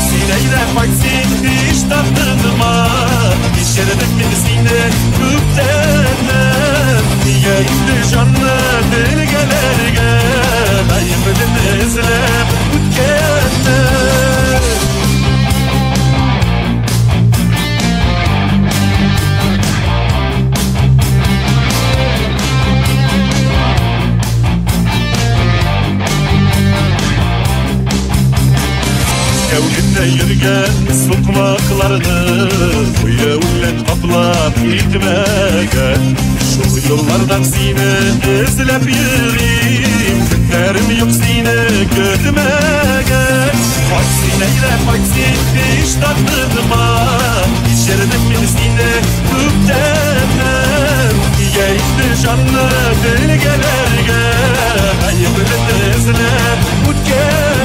Sineyle faksin hiç tatlınma İşeredim birisine küptenem Niye indi canlı bilgelerge Dayımın izlem ütkenler Evlinde yürgen sokmaklarını Bu yevlen kaplap gitmegen Şu yollardan seni izlep yürüyüm Günlerim yok seni görmegen Faksineyle faksin hiç tatlıma İçerdim beni seni küptenem Niye indi canlı bilgelerge Ayıbını izlep utken